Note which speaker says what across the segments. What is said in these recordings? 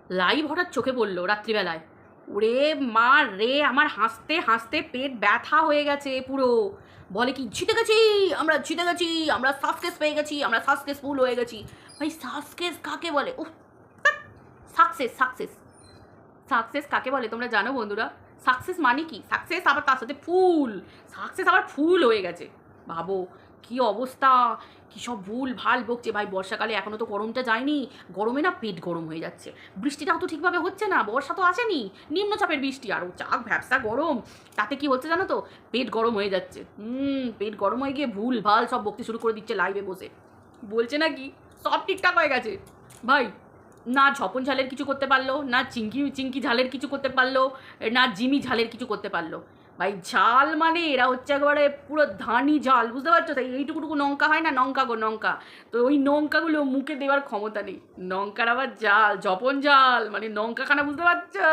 Speaker 1: Live হঠাৎ চোখে পড়লো রাত্রিবেলায়। ওরে মা রে, আমার হাসতে হাসতে পেট ব্যথা হয়ে গেছে পুরো। বলে কি জিতে গেছি, আমরা জিতে গেছি, আমরা সাকসেস পেয়ে গেছি, আমরা সাকসেসফুল হয়ে গেছি। ভাই সাকসেস কাকে বলে? উফ, সাকসেস সাকসেস সাকসেস কাকে বলে তোমরা জানো বন্ধুরা? সাকসেস মানে কি? সাকসেস আবার তার সাথে ফুল, সাকসেস আবার ফুল হয়ে গেছে। ভাবো কি অবস্থা, কী সব ভুল ভাল বকছে। ভাই বর্ষাকালে এখনও তো গরমটা যায়নি, গরমে না পেট গরম হয়ে যাচ্ছে। বৃষ্টিটাও তো ঠিকভাবে হচ্ছে না, বর্ষা তো আসেনি, নিম্নচাপের বৃষ্টি আর চাক ভ্যাবসা গরম। তাতে কি হচ্ছে জানো তো? পেট গরম হয়ে যাচ্ছে। পেট গরম হয়ে গিয়ে ভুল ভাল সব বকতে শুরু করে দিচ্ছে লাইভে বসে। বলছে নাকি সব ঠিকঠাক হয়ে গেছে। ভাই না ঝপন ঝালের কিছু করতে পারলো, না চিঙ্কি চিঙ্কি ঝালের কিছু করতে পারলো, না জিমি ঝালের কিছু করতে পারলো। ভাই ঝাল মানে এরা হচ্ছে একেবারে পুরো ধানি ঝাল, বুঝতে পারছো? তাই এইটুকুটুকু লঙ্কা হয় না, লঙ্কা গো লঙ্কা, তো ওই লঙ্কাগুলো মুখে দেওয়ার ক্ষমতা নেই। লঙ্কার আবার জাল, ঝপন ঝাল মানে লঙ্কাখানা, বুঝতে পারছো?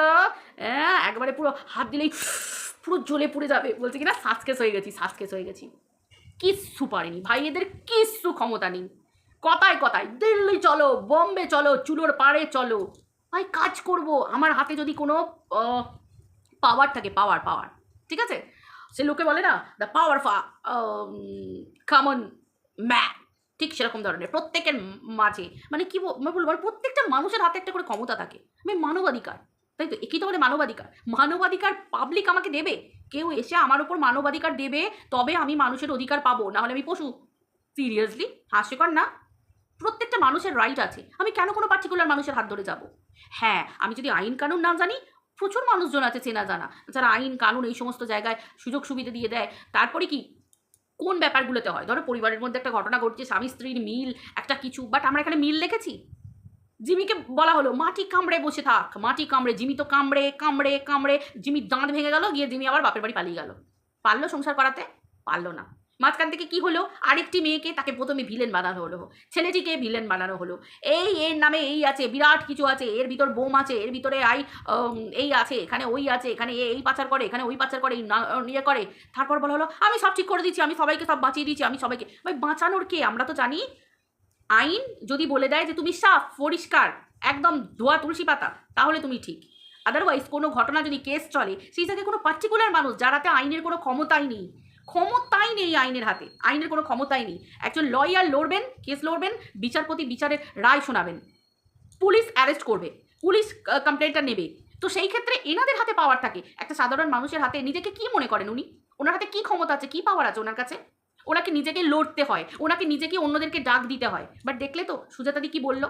Speaker 1: হ্যাঁ, একবারে পুরো হাত দিলেই পুরো জ্বলে পুড়ে যাবে। বলছে কিনা সাসকেস হয়ে গেছি, সাসকেস হয়ে গেছি। কিচ্ছু পারেনি ভাই, এদের কিচ্ছু ক্ষমতা নেই। কথায় কথায় দিল্লি চলো, বম্বে চলো, চুলোর পাড়ে চলো। ভাই কাজ করব, আমার হাতে যদি কোনো পাওয়ার থাকে, পাওয়ার পাওয়ার, ঠিক আছে? সে লোকে বলে না দ্য পাওয়ার কমন ম্যান, ঠিক সেরকম ধরনের প্রত্যেকের মাঝে, মানে কি বলবো, প্রত্যেকটা মানুষের হাতে একটা করে ক্ষমতা থাকে। আমি মানবাধিকার, তাই তো একই তো বলে মানবাধিকার। মানবাধিকার পাবলিক আমাকে দেবে, কেউ এসে আমার উপর মানবাধিকার দেবে, তবে আমি মানুষের অধিকার পাবো, না হলে আমি পশু। সিরিয়াসলি হাস্যকর না? প্রত্যেকটা মানুষের রাইট আছে, আমি কেন কোনো পার্টিকুলার মানুষের হাত ধরে যাব? হ্যাঁ, আমি যদি আইন কানুন না জানি, প্রচুর মানুষজন আছে চেনা জানা যারা আইন কানুন এই সমস্ত জায়গায় সুযোগ সুবিধা দিয়ে দেয়। তারপরে কি কোন ব্যাপারগুলোতে হয়, ধরো পরিবারের মধ্যে একটা ঘটনা ঘটছে, স্বামী স্ত্রীর মিল একটা কিছু, বাট আমরা এখানে মিল দেখেছি? জিমিকে বলা হলো মাটি কামড়ে বসে থাক, মাটি কামড়ে, জিমি তো কামড়ে কামড়ে কামড়ে জিমির দাঁত ভেঙে গেল, গিয়ে জিমি আবার বাপের বাড়ি পালিয়ে গেল। পারলো সংসার করাতে? পারলো না। মাঝখান থেকে কি হলো, আরেকটি মেয়েকে তাকে প্রথমে ভিলেন বানানো হলো, ছেলেটিকে ভিলেন বানানো হলো। এই এর নামে এই আছে, বিরাট কিছু আছে, এর ভিতর বোম আছে, এর ভিতরে এই আছে, এখানে ওই আছে, এখানে এই পাচার করে, এখানে ওই পাচার করে, এই ইয়ে করে। তারপর বলা হলো আমি সব ঠিক করে দিচ্ছি, আমি সবাইকে সব বাঁচিয়ে দিচ্ছি, আমি সবাইকে। ভাই বাঁচানোর কে? আমরা তো জানি আইন যদি বলে দেয় যে তুমি সাফ পরিষ্কার একদম ধোয়া তুলসী পাতা, তাহলে তুমি ঠিক। আদারওয়াইজ কোনো ঘটনা যদি কেস চলে, সেই জায়গায় কোনো পার্টিকুলার মানুষ যার হাতে আইনের কোনো ক্ষমতাই নেই, ক্ষমতাই নেই আইনের হাতে, আইনের কোনো ক্ষমতাই নেই। একজন লয়ার লড়বেন, কেস লড়বেন, বিচারপতি বিচারের রায় শোনাবেন, পুলিশ অ্যারেস্ট করবে, পুলিশ কমপ্লেনটা নেবে। তো সেই ক্ষেত্রে এনাদের হাতে পাওয়ার থাকে, একটা সাধারণ মানুষের হাতে নিজেকে কি মনে করেন উনি? ওনার হাতে কি ক্ষমতা আছে, কি পাওয়ার আছে ওনার কাছে? ওনাকে নিজেকে লড়তে হয়, ওনাকে নিজেকে অন্যদেরকে ডাক দিতে হয়। বাট দেখলে তো সুজাতাদি কি বললো?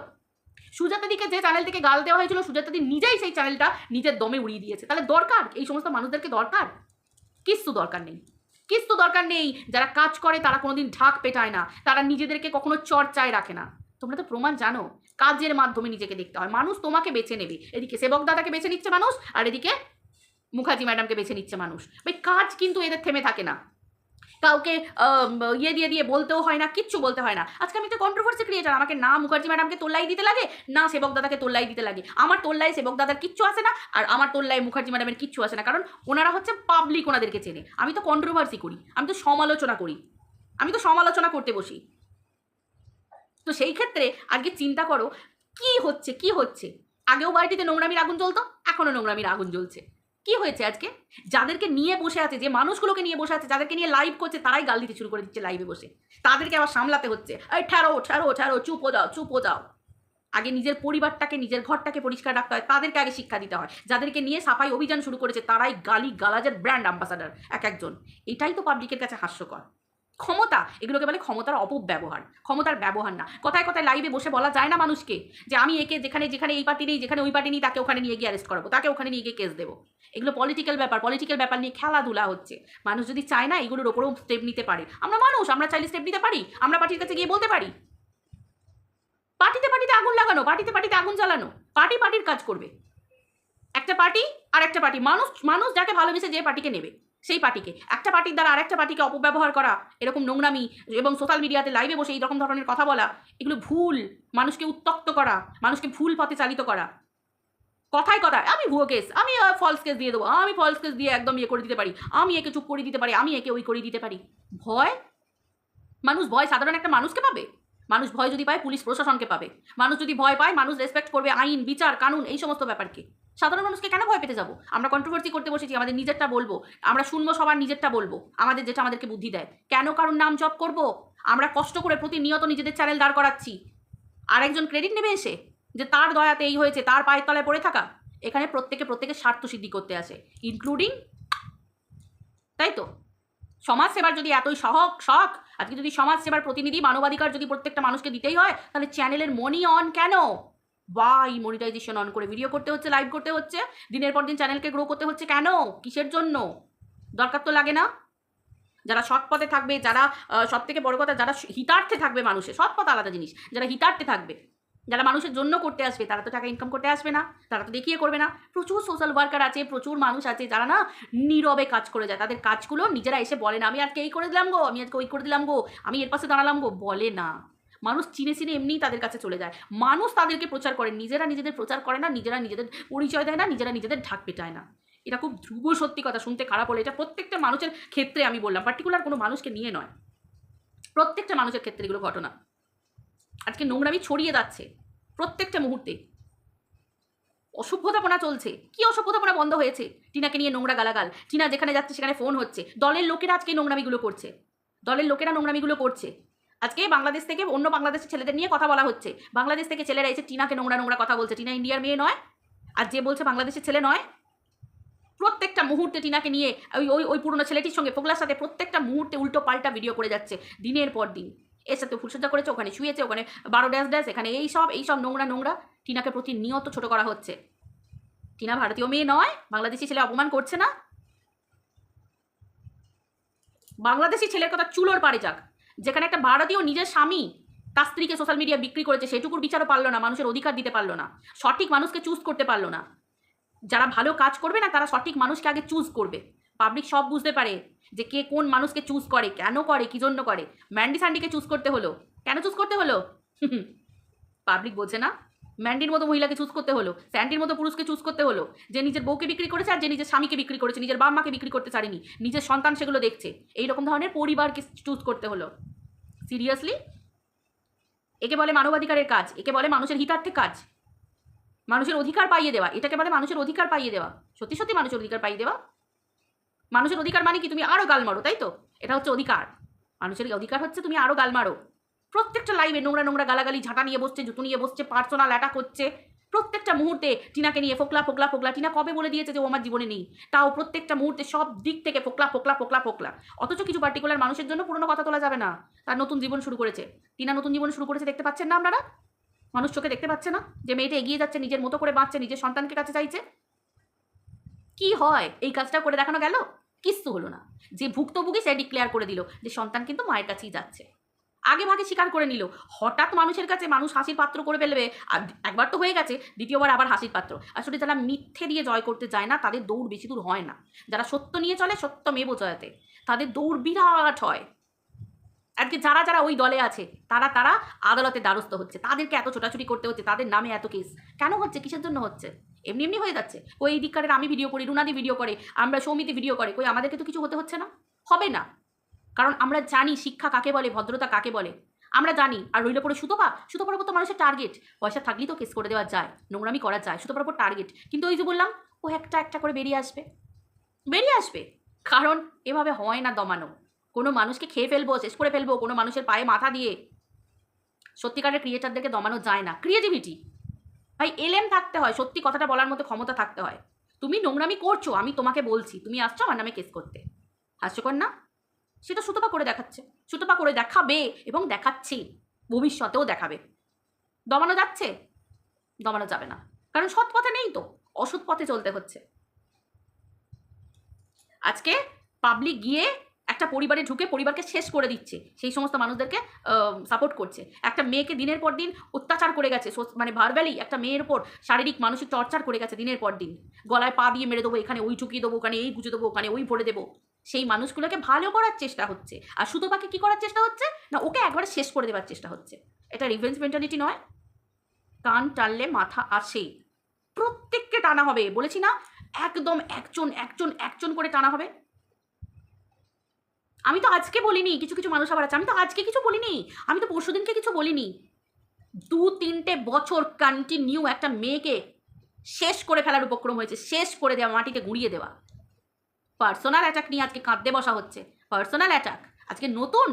Speaker 1: সুজাতাদিকে যে চ্যানেল থেকে গাল দেওয়া হয়েছিল, সুজাতাদি নিজেই সেই চ্যানেলটা নিজের দমে উড়িয়ে দিয়েছে। তাহলে দরকার এই সমস্ত মানুষদেরকে? দরকার কিচ্ছু দরকার নেই, কিচ্ছু দরকার নেই। যারা কাজ করে তারা কোনোদিন ঢাক পেটায় না, তারা নিজেদেরকে কখনো চর্চায় রাখে না। তোমরা তো প্রমাণ জানো, কাজের মাধ্যমে নিজেকে দেখতে হয়। মানুষ তোমাকে বেছে নেবে, এদিকে সেবক দাদাকে বেছে নিচ্ছে মানুষ, আর এদিকে মুখার্জি ম্যাডামকে বেছে নিচ্ছে মানুষ। ভাই কাজ কিন্তু এদের থেমে থাকে না, কাউকে ইয়ে দিয়ে দিয়ে বলতেও হয় না, কিচ্ছু বলতে হয় না। আজকে আমি তো কন্ট্রোভার্সি ক্রিয়েটার, আমাকে না মুখার্জি ম্যাডামকে তোল্লাই দিতে লাগে, না সেবক দাদাকে তোল্লাই দিতে লাগে। আমার তোল্লায় সেবক দাদার কিচ্ছু আসে না, আর আমার তোল্লায় মুখার্জি ম্যাডামের কিচ্ছু আসে না, কারণ ওনারা হচ্ছে পাবলিক, ওনাদেরকে চেনে। আমি তো কন্ট্রোভার্সি করি, আমি তো সমালোচনা করি, আমি তো সমালোচনা করতে বসি। তো সেই ক্ষেত্রে আজকে চিন্তা করো কি হচ্ছে, কি হচ্ছে। আগেও বাড়িটিতে নোংরামির আগুন জ্বলতো, এখনও নোংরামির আগুন জ্বলছে। কি হয়েছে আজকে? যাদেরকে নিয়ে বসে আছে, যে মানুষগুলোকে নিয়ে বসে আছে, যাদেরকে নিয়ে লাইভ করছে, তারাই গাল দিতে শুরু করে দিচ্ছে লাইভে বসে। তাদেরকে আবার সামলাতে হচ্ছে, এই ঠেরো ঠেরো ঠেরো, চুপ হো যাও, চুপ হো যাও। আগে নিজের পরিবারটাকে, নিজের ঘরটাকে পরিষ্কার রাখতে হয়, তাদেরকে আগে শিক্ষা দিতে হয়। যাদেরকে নিয়ে সাফাই অভিযান শুরু করেছে, তারাই গালি গালাজের ব্র্যান্ড অ্যাম্বাসাডার এক একজন। এটাই তো পাবলিকের কাছে হাস্যকর। ক্ষমতা, এগুলোকে বলে ক্ষমতার অপব্যবহার, ক্ষমতার ব্যবহার না। কথায় কথায় লাইভে বসে বলা যায় না মানুষকে যে আমি একে যেখানে যেখানে এই পার্টি নেই, যেখানে ওই পার্টি নেই, তাকে ওখানে নিয়ে গিয়ে অ্যারেস্ট করাবো, তাকে ওখানে নিয়ে গিয়ে কেস দেবো। এগুলো পলিটিক্যাল ব্যাপার, পলিটিক্যাল ব্যাপার নিয়ে খেলাধুলা হচ্ছে। মানুষ যদি চায় না এগুলোর ওপরেও স্টেপ নিতে পারে। আমরা মানুষ, আমরা চাইলে স্টেপ নিতে পারি, আমরা পার্টির কাছে গিয়ে বলতে পারি। পার্টিতে পার্টিতে আগুন লাগানো, পার্টিতে পার্টিতে আগুন জ্বালানো, পার্টি পার্টির কাজ করবে। একটা পার্টি আর একটা পার্টি, মানুষ মানুষ যাকে ভালোবেসে যে পার্টিকে নেবে, সেই পার্টিকে, একটা পার্টির দ্বারা আরেকটা পার্টিকে অপব্যবহার করা, এরকম নোংরামি এবং সোশ্যাল মিডিয়াতে লাইভে বসে এই রকম ধরনের কথা বলা, এগুলো ভুল। মানুষকে উত্তক্ত করা, মানুষকে ভুল পথে চালিত করা। কথায় কথায় আমি ভুয়ো কেস, আমি ফলস কেস দিয়ে দেবো, আমি ফলস কেস দিয়ে একদম ইয়ে করে দিতে পারি, আমি একে চুপ করে দিতে পারি, আমি একে ওই করে দিতে পারি। ভয়, মানুষ ভয় সাধারণ একটা মানুষকে পাবে? মানুষ ভয় যদি পায় পুলিশ প্রশাসনকে পাবে, মানুষ যদি ভয় পায় মানুষ রেসপেক্ট করবে আইন বিচার কানুন এই সমস্ত ব্যাপারকে। সাধারণ মানুষকে কেন ভয় পেতে যাবো? আমরা কন্ট্রোভার্সি করতে বসেছি, আমাদের নিজেরটা বলবো, আমরা শুনবো সবার নিজেরটা বলবো, আমাদের যেটা আমাদেরকে বুদ্ধি দেয়। কেন কারণ নাম জপ করবো? আমরা কষ্ট করে প্রতিনিয়ত নিজেদের চ্যানেল দাঁড় করাচ্ছি, আর একজন ক্রেডিট নেবে এসে যে তার দয়াতে এই হয়েছে, তার পায়ের তলায় পড়ে থাকা? এখানে প্রত্যেকের স্বার্থ সিদ্ধি করতে আসে, ইনক্লুডিং, তাই তো? সমাজ সেবার যদি এতই শখ, আজকে যদি সমাজ সেবার প্রতিনিধি মানবাধিকার যদি প্রত্যেকটা মানুষকে দিতেই হয়, তাহলে চ্যানেলের মনি অন কেন? ওয়াই মনিটাইজেশন অন করে ভিডিও করতে হচ্ছে, লাইভ করতে হচ্ছে, দিনের পর দিন চ্যানেলকে গ্রো করতে হচ্ছে কেন? কিসের জন্য? দরকার তো লাগে না? যারা সৎ পথে থাকবে, যারা সব থেকে বড় কথা যারা হিতার্থে থাকবে, মানুষের সৎ পথ আলাদা জিনিস, যারা হিতার্থে থাকবে, যারা মানুষের জন্য করতে আসবে, তারা তো টাকা ইনকাম করতে আসবে না, তারা তো দেখিয়ে করবে না। প্রচুর সোশ্যাল ওয়ার্কার আছে, প্রচুর মানুষ আছে যারা না নীরবে কাজ করে যায়, তাদের কাজগুলো নিজেরা এসে বলে না আমি আজকে এই করে দিলাম গো, আমি আজকে ওই করে দিলাম গো, আমি এর পাশে দাঁড়ালাম গো, বলে না। মানুষ চিনে এমনিই তাদের কাছে চলে যায়, মানুষ তাদেরকে প্রচার করে, নিজেরা নিজেদের প্রচার করে না, নিজেরা নিজেদের পরিচয় দেয় না, নিজেরা নিজেদের ঢাক পেটায় না। এটা খুব ধ্রুব সত্যি কথা, শুনতে খারাপ হলে এটা প্রত্যেকটা মানুষের ক্ষেত্রে আমি বললাম, পার্টিকুলার কোনো মানুষকে নিয়ে নয়, প্রত্যেকটা মানুষের ক্ষেত্রে এগুলো ঘটনা। আজকে নোংরামি ছড়িয়ে যাচ্ছে প্রত্যেকটা মুহূর্তে, অসভ্যতাপনা চলছে। কি অসভ্যতাপনা বন্ধ হয়েছে? টিনাকে নিয়ে নোংরা গালাগাল, টিনা যেখানে যাচ্ছে সেখানে ফোন হচ্ছে, দলের লোকেরা আজকে নোংরামিগুলো করছে, দলের লোকেরা নোংরামিগুলো করছে। আজকে বাংলাদেশ থেকে অন্য বাংলাদেশের ছেলেদের নিয়ে কথা বলা হচ্ছে, বাংলাদেশ থেকে ছেলেরা এসে টিনাকে নোংরা কথা বলছে, টিনা ইন্ডিয়ার মেয়ে নয়, আর যে বলছে বাংলাদেশের ছেলে নয়। প্রত্যেকটা মুহূর্তে টিনাকে নিয়ে ওই ওই ওই পুরনো ছেলেটির সঙ্গে ফোগলার সাথে প্রত্যেকটা মুহূর্তে উল্টো পাল্টা ভিডিও করে যাচ্ছে দিনের পর দিন। এর সাথে ফুলসজ্জা করেছে, ওখানে শুয়েছে, ওখানে 12 ড্যাশ, এখানে এইসব নোংরা। টিনাকে প্রতিনিয়ত ছোট করা হচ্ছে। টিনা ভারতীয় মেয়ে নয়, বাংলাদেশি ছেলে অপমান করছে না? বাংলাদেশি ছেলের কথা চুলোর পারে যাক, যেখানে একটা ভারতীয় নিজের স্বামী তার স্ত্রীকে সোশ্যাল মিডিয়া বিক্রি করেছে, সেটুকুর বিচারও পারলো না, মানুষের অধিকার দিতে পারলো না, সঠিক মানুষকে চুজ করতে পারলো না। যারা ভালো কাজ করবে না তারা সঠিক মানুষকে আগে চুজ করবে। পাবলিক সব বুঝতে পারে যে কে কোন মানুষকে চুজ করে, কেন করে, কি জন্য করে। ম্যান্ডি স্যান্ডিকে চুজ করতে হলো, কেন চুজ করতে হলো? পাবলিক বোঝে না। ম্যান্ডির মতো মহিলাকে চুজ করতে হলো, স্যান্ডির মতো পুরুষকে চুজ করতে হলো, যে নিজের বউকে বিক্রি করেছে আর যে নিজের স্বামীকে বিক্রি করেছে, নিজের বাপ মাকে বিক্রি করতে চারেনি, নিজের সন্তান সেগুলো দেখছে, এইরকম ধরনের পরিবারকে চুজ করতে হলো। সিরিয়াসলি? একে বলে মানবাধিকারের কাজ, একে বলে মানুষের হিতার্থে কাজ, মানুষের অধিকার পাইয়ে দেওয়া, এটাকে বলে মানুষের অধিকার পাইয়ে দেওয়া। সত্যি সত্যি মানুষের অধিকার পাইয়ে দেওয়া? মানুষের অধিকার মানে কি তুমি আরও গাল মারো, তাই তো? এটা হচ্ছে অধিকার। মানুষের অধিকার হচ্ছে তুমি আরও গাল মারো। প্রত্যেকটা লাইভে নোংরা গালাগালি, ঝাঁটা নিয়ে বসছে, জুতো নিয়ে বসছে, পার্সোনাল অ্যাটাক হচ্ছে প্রত্যেকটা মুহূর্তে। টিনাকে নিয়ে ফোকলা। টিনা কবে বলে দিয়েছে যে ও আমার জীবনে নেই? তাও প্রত্যেকটা মুহূর্তে সব দিক থেকে ফোকলা। অথচ কিছু পার্টিকুলার মানুষের জন্য পুরনো কথা তোলা যাবে না। তার নতুন জীবন শুরু করেছে, টিনা নতুন জীবন শুরু করেছে, দেখতে পাচ্ছেন না আপনারা? মানুষ চোখে দেখতে পাচ্ছে না যে মেয়েটা এগিয়ে যাচ্ছে, নিজের মতো করে বাঁচছে, নিজের সন্তানকে কাছে চাইছে? কি হয় এই কাজটা করে দেখানো গেল? কিচ্ছু হলো না। যে ভুক্তভোগী সে ডিক্লেয়ার করে দিল যে সন্তান কিন্তু মায়ের কাছেই যাচ্ছে, আগে ভাগে স্বীকার করে নিল। হঠাৎ মানুষের কাছে মানুষ হাসির পাত্র করে ফেলবে, আর একবার তো হয়ে গেছে, দ্বিতীয়বার আবার হাসির পাত্র। আসলে যারা মিথ্যে দিয়ে জয় করতে যায় না তাদের দৌড় বেশি দূর হয় না। যারা সত্য নিয়ে চলে, সত্যমেব জয়তে, তাদের দৌড় বিরাট হয়। আজকে যারা ওই দলে আছে তারা আদালতে দ্বারস্থ হচ্ছে, তাদেরকে এত ছোটাছুটি করতে হচ্ছে, তাদের নামে এত কেস কেন হচ্ছে? কিসের জন্য হচ্ছে? এমনি হয়ে যাচ্ছে। ওই দিককারের আমি ভিডিও করি, রুনাদি ভিডিও করে, আমরা সৌমিতি ভিডিও করে, কই আমাদেরকে তো কিছু হতে হচ্ছে না? হবে না, কারণ আমরা জানি শিক্ষা কাকে বলে, ভদ্রতা কাকে বলে, আমরা জানি। আর রইল পরে সুতোপার উপর তো মানুষের টার্গেট, পয়সা থাকলেই তো কেস করে দেওয়া যায়, নোংরামি করা যায়, সুতোপার উপর টার্গেট। কিন্তু ওই যে বললাম, ও একটা করে বেরিয়ে আসবে, কারণ এভাবে হয় না দমানো। কোনো মানুষকে খেয়ে ফেলবো, শেষ করে ফেলবো, কোনো মানুষের পায়ে মাথা দিয়ে সত্যিকারের ক্রিয়েটারদেরকে দমানো যায় না। ক্রিয়েটিভিটি ভাই, এলএম থাকতে হয়, সত্যি কথাটা বলার মতো ক্ষমতা থাকতে হয়। তুমি নোংরামি করছো, আমি তোমাকে বলছি, তুমি আসছো আমার নামে কেস করতে, হাস্যকর না? সেটা সুতপা করে দেখাচ্ছে, সুতপা করে দেখাবে এবং দেখাচ্ছি, ভবিষ্যতেও দেখাবে। দমানো যাচ্ছে? দমানো যাবে না, কারণ সৎ পথে নেই তো, অসৎ পথে চলতে হচ্ছে। আজকে পাবলিক গিয়ে একটা পরিবারে ঢুকে পরিবারকে শেষ করে দিচ্ছে, সেই সমস্ত মানুষদেরকে সাপোর্ট করছে। একটা মেয়েকে দিনের পর দিন অত্যাচার করে গেছে, মানে ভার্বালি একটা মেয়ের উপর শারীরিক মানসিক টর্চার করে গেছে দিনের পর দিন, গলায় পা দিয়ে মেরে দেবো, এখানে ওই চুকিয়ে দেবো, ওখানে এই গুজে দেবো, ওখানে ওই ভরে দেবো। সেই মানুষগুলোকে ভালো করার চেষ্টা হচ্ছে, আর সুতপাকে কি করার চেষ্টা হচ্ছে না, ওকে একবারে শেষ করে দেওয়ার চেষ্টা হচ্ছে। এটা রিভেঞ্জ মেন্টালিটি নয়, কান টানলে মাথা আসে। প্রত্যেককে টানা হবে, বলেছি না, একদম একজন করে টানা হবে। আমি তো আজকে বলিনি, কিছু কিছু মানুষ আবার আছে, আমি তো আজকে কিছু বলিনি, আমি তো পরশুদিনকে কিছু বলিনি। 2-3টে বছর কন্টিনিউ একটা মেয়েকে শেষ করে ফেলার উপক্রম হয়েছে, শেষ করে দেওয়া, মাটিতে গুঁড়িয়ে দেওয়া। পার্সোনাল অ্যাটাক নিয়ে আজকে কাঁদতে বসা হচ্ছে। পার্সোনাল অ্যাটাক আজকে নতুন,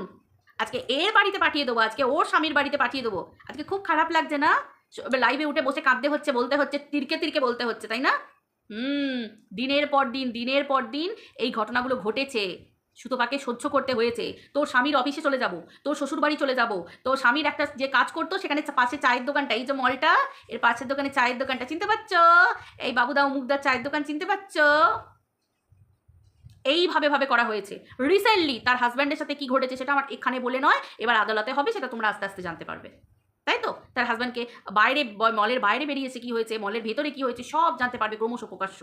Speaker 1: আজকে এর বাড়িতে পাঠিয়ে দেবো, আজকে ওর স্বামীর বাড়িতে পাঠিয়ে দেবো। আজকে খুব খারাপ লাগছে না? লাইভে উঠে বসে কাঁদতে হচ্ছে, বলতে হচ্ছে, তিরকে তিরকে বলতে হচ্ছে, তাই না? দিনের পর দিন, দিনের পর দিন এই ঘটনাগুলো ঘটেছে, সুতপাকে সহ্য করতে হয়েছে। তোর স্বামীর অফিসে চলে যাব, তোর শ্বশুর বাড়ি চলে যাব, তোর স্বামীর একটা যে কাজ করতো সেখানে পাশে চায়ের দোকানটা, এই যে মলটা, এর পাশের দোকানে চায়ের দোকানটা চিনতে পারছো? এই বাবুদা মুগদার চায়ের দোকান চিনতে পারছো? এইভাবে ভাবে করা হয়েছে। রিসেন্টলি তার হাজব্যান্ডের সাথে কি ঘটেছে সেটা আমার এখানে বলে নয়, এবার আদালতে হবে, সেটা তোমরা আস্তে আস্তে জানতে পারবে, তাই তো? তার হাজব্যান্ডকে বাইরে, মলের বাইরে বেরিয়েছে কি হয়েছে, মলের ভেতরে কি হয়েছে, সব জানতে পারবে ক্রমশ প্রকাশ্য,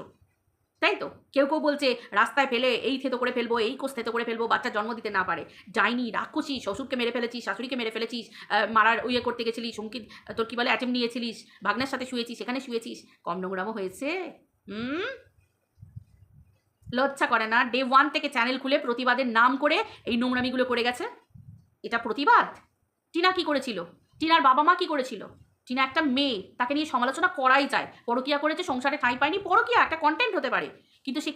Speaker 1: তাই তো? কেউ কেউ বলছে রাস্তায় ফেলে এই থেতো করে ফেলবো, এই কোষ থেতো করে ফেলবো, বাচ্চা জন্ম দিতে না পারে। যাইনি, রাক্ষসী, শ্বশুরকে মেরে ফেলেছিস, শাশুড়িকে মেরে ফেলেছিস, মারার ইয়ে করতে গেছিলিস, হুমকি, তোর কি বলে, অ্যাটেম্প নিয়েছিলিস, ভাগ্নের সাথে শুয়েছিস, সেখানে শুয়েছিস, কম নোংরামও হয়েছে? লজ্জা করে না? ডে 1 থেকে চ্যানেল খুলে প্রতিবাদের নাম করে এই নোংরামিগুলো করে গেছে। এটা প্রতিবাদ? টিনা কি করেছিল? টিনার বাবা মা কি করেছিল? টিনা একটা মেয়ে, তাকে নিয়ে সমালোচনা করাই যায়। পরকিয়া করেছে, সংসারে ঠাঁই পায়নি, পরকিয়া একটা কন্টেন্ট হতে পারে, কিন্তু সেই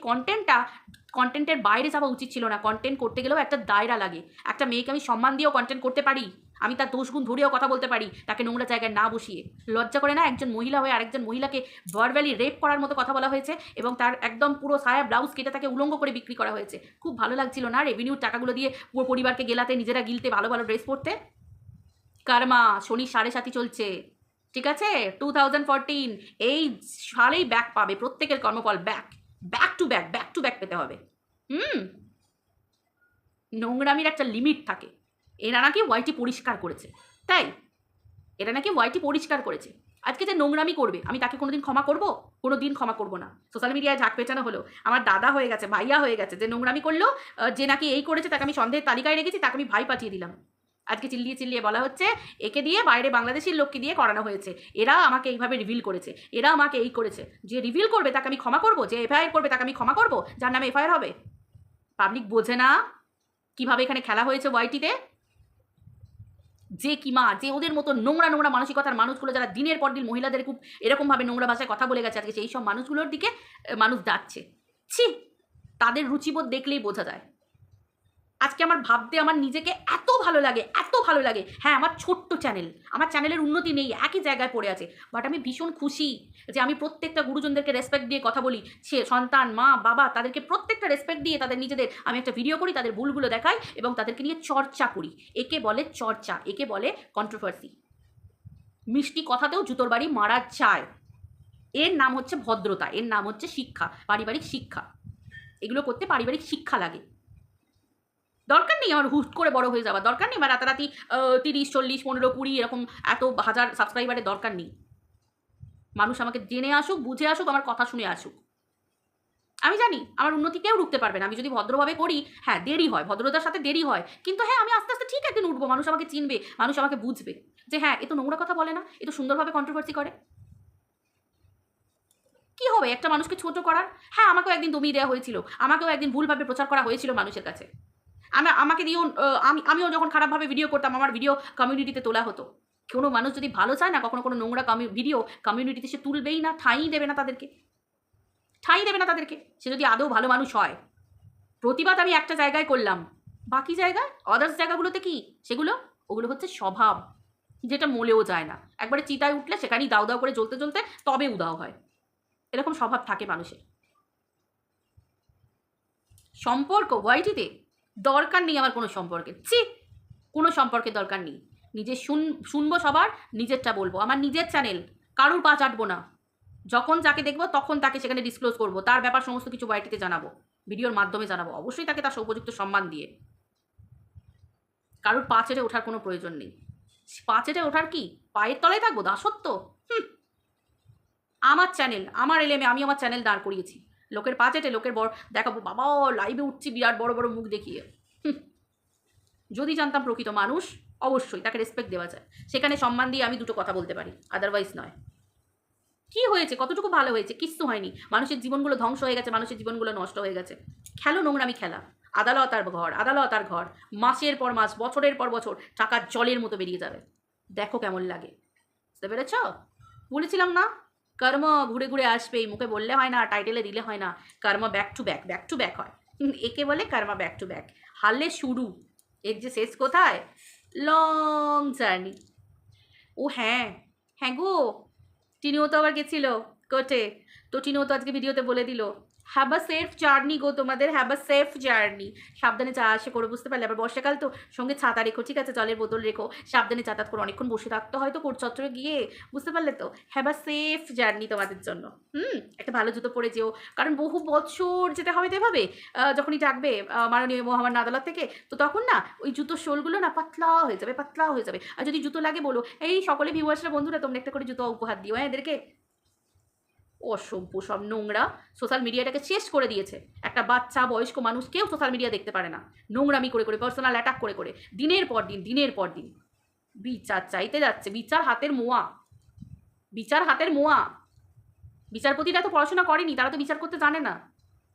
Speaker 1: কন্টেন্টের বাইরে যাওয়া উচিত ছিল না। কন্টেন্ট করতে গেলেও একটা দায়রা লাগে। একটা মেয়েকে আমি সম্মান দিয়েও কন্টেন্ট করতে পারি, আমি তার দোষগুণ ধরেও কথা বলতে পারি, তাকে নোংরা জায়গায় না বসিয়ে। লজ্জা করে না? একজন মহিলা হয়ে আরেকজন মহিলাকে ভার্বালি রেপ করার মতো কথা বলা হয়েছে, এবং তার একদম পুরো সায়া ব্লাউজ কেটে তাকে উলঙ্গ করে বিক্রি করা হয়েছে। খুব ভালো লাগছিল না রেভিনিউর টাকাগুলো দিয়ে পুরো পরিবারকে গেলাতে, নিজেরা গিলতে, ভালো ভালো ড্রেস পরতে? কারমা, শনি 7.5 চলছে, ঠিক আছে? 2014 এই সালেই ব্যাক পাবে, প্রত্যেকের কর্মফল back, back to back, back to back পেতে হবে। নোংরামির একটা লিমিট থাকে। এরা নাকি ওয়াইটি পরিষ্কার করেছে, তাই? এরা নাকি ওয়াইটি পরিষ্কার করেছে। আজকে যে নোংরামি করবে, আমি তাকে কোনোদিন ক্ষমা করব? কোনো দিন ক্ষমা করব না। সোশ্যাল মিডিয়ায় ঝাঁক পেঁচানো হলো, আমার দাদা হয়ে গেছে, ভাইয়া হয়ে গেছে, যে নোংরামি করলো, যে নাকি এই করেছে, তাকে আমি সন্দেহের তালিকায় রেখেছি, তাকে আমি ভাই পাঠিয়ে দিলাম। আজকে চিল্লিয়ে চিল্লিয়ে বলা হচ্ছে একে দিয়ে বাইরে বাংলাদেশের লোককে দিয়ে করানো হয়েছে, এরা আমাকে এইভাবে রিভিল করেছে, এরা আমাকে এই করেছে। যে রিভিল করবে তাকে আমি ক্ষমা করব, যে এফআইআর করবে তাকে আমি ক্ষমা করব, যার নামে এফআইআর হবে? পাবলিক বোঝে না কিভাবে এখানে খেলা হয়েছে ওয়াইটিতে। যে কিমা, যে ওদের মতো নোংরা নোংরা মানসিকতার মানুষগুলো, যারা দিনের পর দিন মহিলাদের খুব এরকমভাবে নোংরা ভাষায় কথা বলে গেছে, আজকে সেই সব মানুষগুলোর দিকে মানুষ যাচ্ছে। ছি, তাদের রুচিবোধ দেখলেই বোঝা যায়। আজকে আমার ভাবতে আমার নিজেকে এত ভালো লাগে, এত ভালো লাগে। হ্যাঁ, আমার ছোট্ট চ্যানেল, আমার চ্যানেলের উন্নতি নেই, একই জায়গায় পড়ে আছে, বাট আমি ভীষণ খুশি যে আমি প্রত্যেকটা গুরুজনদেরকে রেসপেক্ট দিয়ে কথা বলি। সে সন্তান, মা, বাবা, তাদেরকে প্রত্যেকটা রেসপেক্ট দিয়ে তাদের নিজেদের আমি একটা ভিডিও করি, তাদের ভুলগুলো দেখাই এবং তাদেরকে নিয়ে চর্চা করি। একে বলে চর্চা, একে বলে কন্ট্রোভার্সি। মিষ্টি কথাতেও জুতোর বাড়ি মারা যায়। এর নাম হচ্ছে ভদ্রতা, এর নাম হচ্ছে শিক্ষা, পারিবারিক শিক্ষা। এগুলো করতে পারিবারিক শিক্ষা লাগে। দরকার নেই আমার হুট করে বড় হয়ে যাওয়া, দরকার নেই বা রাতারাতি 30, 40, 15, 20 এরকম এত হাজার সাবস্ক্রাইবারের দরকার নেই। মানুষ আমাকে জেনে আসুক, বুঝে আসুক, আমার কথা শুনে আসুক। আমি জানি আমার উন্নতি কেউ রুখতে পারবে না। আমি যদি ভদ্রভাবে করি, হ্যাঁ দেরি হয়, ভদ্রতার সাথে দেরি হয়, কিন্তু হ্যাঁ আমি আস্তে আস্তে ঠিক একদিন উঠবো, মানুষ আমাকে চিনবে, মানুষ আমাকে বুঝবে যে হ্যাঁ এ তো নোংরা কথা বলে না, এ তো সুন্দরভাবে কন্ট্রোভার্সি করে। কি হবে একটা মানুষকে ছোট করার? হ্যাঁ, আমাকেও একদিন দমিয়ে দেওয়া হয়েছিল, আমাকেও একদিন ভুলভাবে প্রচার করা হয়েছিল মানুষের কাছে। আমাকে দিয়েও আমিও যখন খারাপভাবে ভিডিও করতাম, আমার ভিডিও কমিউনিটিতে তোলা হতো। কোনো মানুষ যদি ভালো চায় না, কখনো কোনো নোংরা ভিডিও কমিউনিটিতে সে তুলবেই না, ঠাঁই দেবে না তাদেরকে, ঠাঁই দেবে না তাদেরকে, সে যদি আদৌ ভালো মানুষ হয়। প্রতিবাদ আমি একটা জায়গায় করলাম, বাকি জায়গায় আদার্স জায়গাগুলোতে কি সেগুলো? ওগুলো হচ্ছে স্বভাব, যেটা মলেও যায় না। একবারে চিতায় উঠলে সেখানেই দাও দাও করে জ্বলতে জ্বলতে তবে উদাও হয়, এরকম স্বভাব থাকে মানুষের। সম্পর্ক ওয়াইটিতে দরকার নেই আমার কোনো সম্পর্কের, কোনো সম্পর্কের দরকার নেই। নিজে শুনবো সবার, নিজেরটা বলবো, আমার নিজের চ্যানেল, কারুর পা চাটবো না। যখন যাকে দেখবো তখন তাকে সেখানে ডিসক্লোজ করবো, তার ব্যাপার সমস্ত কিছু ওয়াইটিতে জানাবো, ভিডিওর মাধ্যমে জানাবো, অবশ্যই তাকে তার উপযুক্ত সম্মান দিয়ে। কারুর পা চেটে ওঠার কোনো প্রয়োজন নেই। পা চেটে ওঠার কি, পায়ের তলায় থাকবো দাসত্ব? আমার চ্যানেল, আমার এলেমে আমি আমার চ্যানেল দাঁড় করিয়েছি, লোকের পা চেটে লোকের দেখাবো বাবা লাইভে উঠছি বিরাট বড় বড় মুখ দেখিয়ে? যদি জানতাম প্রকৃত মানুষ, অবশ্যই তাকে রেসপেক্ট দেওয়া যায়, সেখানে সম্মান দিয়ে আমি দুটো কথা বলতে পারি, আদারওয়াইজ নয়। কি হয়েছে, কতটুকু ভালো হয়েছে? কিচ্ছু হয়নি। মানুষের জীবনগুলো ধ্বংস হয়ে গেছে, মানুষের জীবনগুলো নষ্ট হয়ে গেছে। খেলো নোংরামি খেলা, আদালত আর ঘর, আদালত আর ঘর, মাসের পর মাস, বছরের পর বছর টাকা জলের মতো বেরিয়ে যাবে। দেখো কেমন লাগে, বুঝতে পেরেছ? বলেছিলাম না, কর্ম ঘুরে ঘুরে আসবেই, মুখে বললে হয় না, টাইটেলে দিলে হয় না, কর্ম back to back, back to back হয়। একে বলে কর্মা ব্যাক টু ব্যাক। হারলে শুরু, এর যে শেষ কোথায়? Long journey. ও হ্যাঁ, হ্যাঁ গো, টিনিও তো আবার গেছিল কোর্টে, তো টিনিও তো আজকে ভিডিওতে বলে দিল, হ্যাভ আ সেফ জার্নি গো, তোমাদের হ্যাভ আ সেফ জার্নি, সাবধানে যা আসে করো, বুঝতে পারলে? আবার বর্ষাকাল তো, সঙ্গে ছাতা রেখো, ঠিক আছে, জলের বোতল রেখো, সাবধানে যাতায়াত করো, অনেকক্ষণ বসে থাকতে হয় তো কোর্ট চত্বরে গিয়ে, বুঝতে পারলে তো? হ্যাভ আ সেফ জার্নি তোমাদের জন্য। একটা ভালো জুতো পরে যেও, কারণ বহু বছর যেতে হবে তো এভাবে, যখনই ডাকবে মাননীয় মহামান্য আদালত থেকে, তো তখন না ওই জুতোর শোলগুলো না পাতলা হয়ে যাবে, পাতলা হয়ে যাবে। আর যদি জুতো লাগে বলো, এই সকলে ভিউয়ার্সরা বন্ধুরা তোমরা একটা করে জুতো উপহার দিও হ্যাঁ এদেরকে। অসভ্য সব নোংরা, সোশ্যাল মিডিয়াটাকে শেষ করে দিয়েছে। একটা বাচ্চা বয়স্ক মানুষ কেউ সোশ্যাল মিডিয়া দেখতে পারে না, নোংরামি করে করে, পার্সোনাল অ্যাটাক করে করে, দিনের পর দিন, দিনের পর দিন। বিচার চাইতে যাচ্ছে, বিচার হাতের মোয়া, বিচার হাতের মোয়া। বিচারপতিরা তো পড়াশোনা করেনি, তারা তো বিচার করতে জানে না,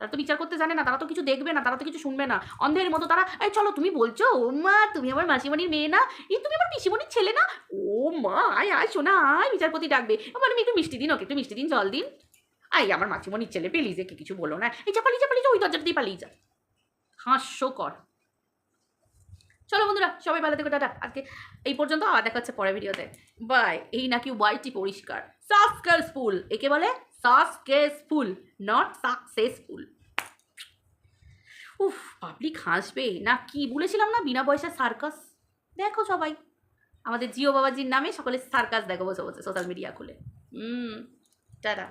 Speaker 1: তারা তো বিচার করতে জানে না, তারা তো কিছু দেখবে না, তারা তো কিছু শুনবে না, অন্ধের মতো তারা, এই চলো তুমি বলছো, ও মা তুমি আমার মাসিমণির মেয়ে না, এই তুমি আমার পিসিমণির ছেলে না, ও মা আয় আয় শোনা আয়, বিচারপতি ডাকবে, আমার আমি একটু মিষ্টি দিন, ওকে একটু মিষ্টি দিন, জল দিন, আই আমার মাসিমণির ছেলে, প্লিজ একে কিছু বলো না, এই যা পালিয়ে যা, পালিয়ে যা, ওই দরজা দিয়ে পালিয়ে যা। হাস্যকর। চলো বন্ধুরা, সবাই ভালো থেকো, টাটা। আজকে এই পর্যন্ত, আবার দেখা হচ্ছে পরের ভিডিওতে। বাই। এই নাকি ওয়াইটি পরিষ্কার, সাকসেসফুল, একে বলে সাকসেসফুল, নট সাকসেসফুল। উফ, পাবলিক হাসবে না, কি বলেছিলাম না, বিনা পয়সার সার্কাস দেখো সবাই, আমাদের জিও বাবাজির নামে সকলে সার্কাস দেখো বসে বসে সোশ্যাল মিডিয়া খুলে। টাটা।